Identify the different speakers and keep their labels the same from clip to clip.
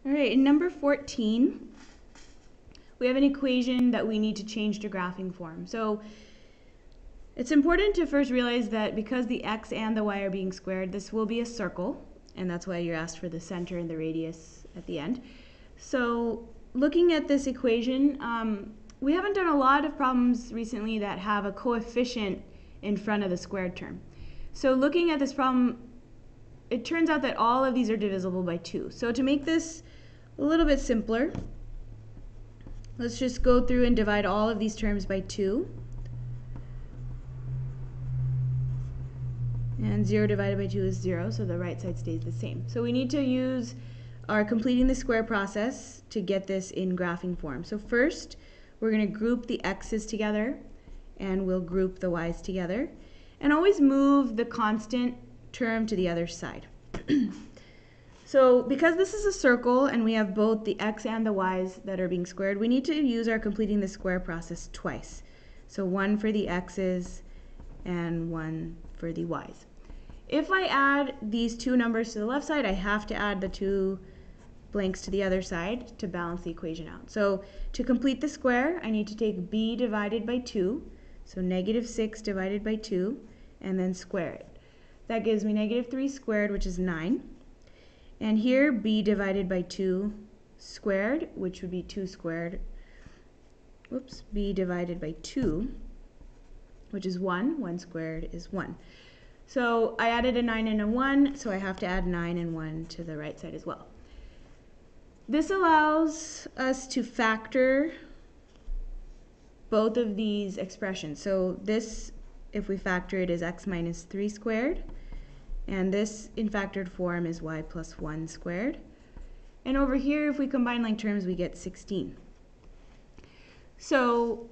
Speaker 1: All right, in number 14, we have an equation that we need to change to graphing form. So it's important to first realize that because the x and the y are being squared, this will be a circle, and that's why you're asked for the center and the radius at the end. So looking at this equation, we haven't done a lot of problems recently that have a coefficient in front of the squared term. So looking at this problem, it turns out that all of these are divisible by 2. So to make this a little bit simpler, let's just go through and divide all of these terms by 2. And 0 divided by 2 is 0, so the right side stays the same. So we need to use our completing the square process to get this in graphing form. So first, we're going to group the x's together, and we'll group the y's together. And always move the constant term to the other side. So because this is a circle and we have both the x and the y's that are being squared, we need to use our completing the square process twice. So one for the x's and one for the y's. If I add these two numbers to the left side, I have to add the two blanks to the other side to balance the equation out. So to complete the square, I need to take b divided by 2, so -6 divided by 2, and then square it. That gives me -3 squared, which is 9. And here, b divided by 2 squared, which would be 2 squared. Whoops, b divided by 2, which is 1. 1 squared is 1. So I added a 9 and a 1, so I have to add 9 and 1 to the right side as well. This allows us to factor both of these expressions. So this, if we factor it, is x minus 3 squared. And this, in factored form, is y plus 1 squared. And over here, if we combine like terms, we get 16. So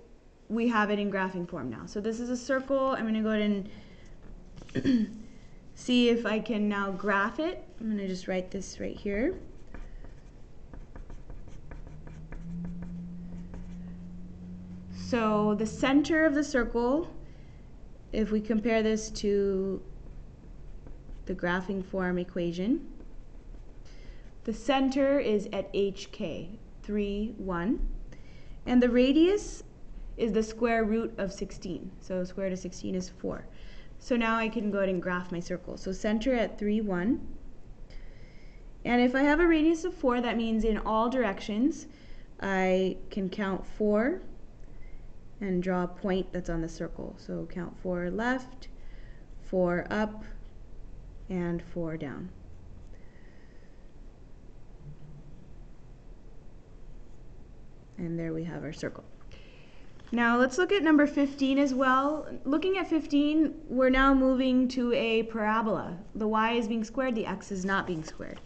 Speaker 1: we have it in graphing form now. So this is a circle. I'm going to go ahead and see if I can now graph it. I'm going to just write this right here. So the center of the circle, if we compare this to the graphing form equation, the center is at HK, 3, 1. And the radius is the square root of 16. So square root of 16 is 4. So now I can go ahead and graph my circle. So center at 3, 1. And if I have a radius of 4, that means in all directions, I can count 4 and draw a point that's on the circle. So count 4 left, 4 up, and 4 down. And there we have our circle. Now let's look at number 15 as well. Looking at 15, we're now moving to a parabola. The y is being squared, the x is not being squared.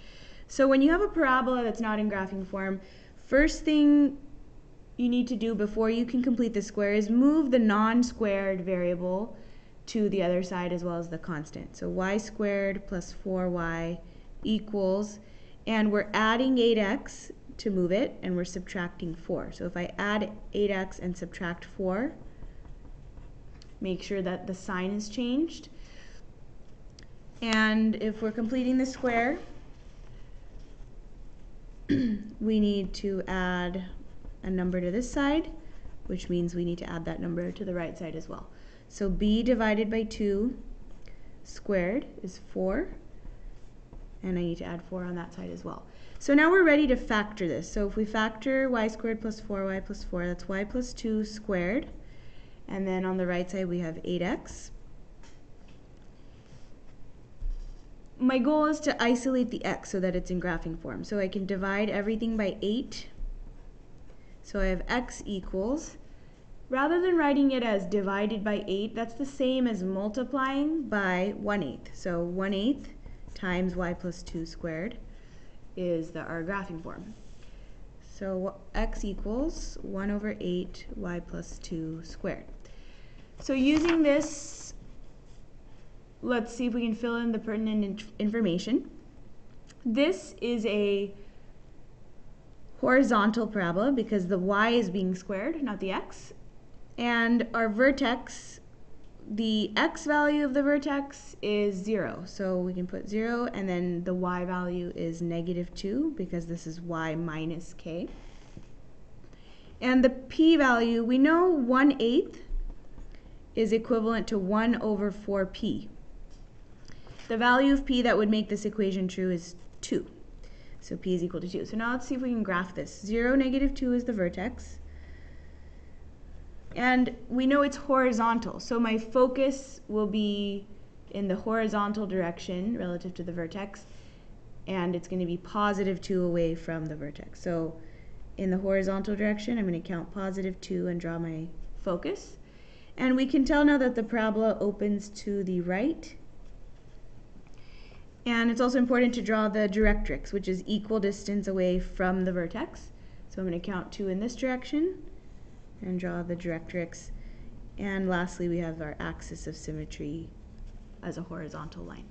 Speaker 1: So when you have a parabola that's not in graphing form, first thing you need to do before you can complete the square is move the non-squared variable to the other side as well as the constant. So y squared plus 4y equals, and we're adding 8x to move it, and we're subtracting 4. So if I add 8x and subtract 4, make sure that the sign is changed. And if we're completing the square, we need to add a number to this side, which means we need to add that number to the right side as well. So b divided by 2 squared is 4, and I need to add 4 on that side as well. So now we're ready to factor this. So if we factor y squared plus 4y plus 4, that's y plus 2 squared. And then on the right side we have 8x. My goal is to isolate the x so that it's in graphing form. So I can divide everything by 8. So I have x equals, rather than writing it as divided by 8, that's the same as multiplying by 1/8. So 1/8 times y plus 2 squared is our graphing form. So x equals 1 over 8 y plus 2 squared. So using this, let's see if we can fill in the pertinent information. This is a horizontal parabola because the y is being squared, not the x. And our vertex the x value of the vertex is 0, so we can put 0, and then the y value is -2 because this is y minus k. And the p value, we know 1/8 is equivalent to 1 over 4p. The value of p that would make this equation true is 2. So p is equal to 2. So now let's see if we can graph this. 0, -2 is the vertex. And we know it's horizontal, so my focus will be in the horizontal direction relative to the vertex, and it's going to be +2 away from the vertex. So in the horizontal direction, I'm going to count +2 and draw my focus. And we can tell now that the parabola opens to the right. And it's also important to draw the directrix, which is equal distance away from the vertex. So I'm going to count 2 in this direction and draw the directrix. And lastly, we have our axis of symmetry as a horizontal line.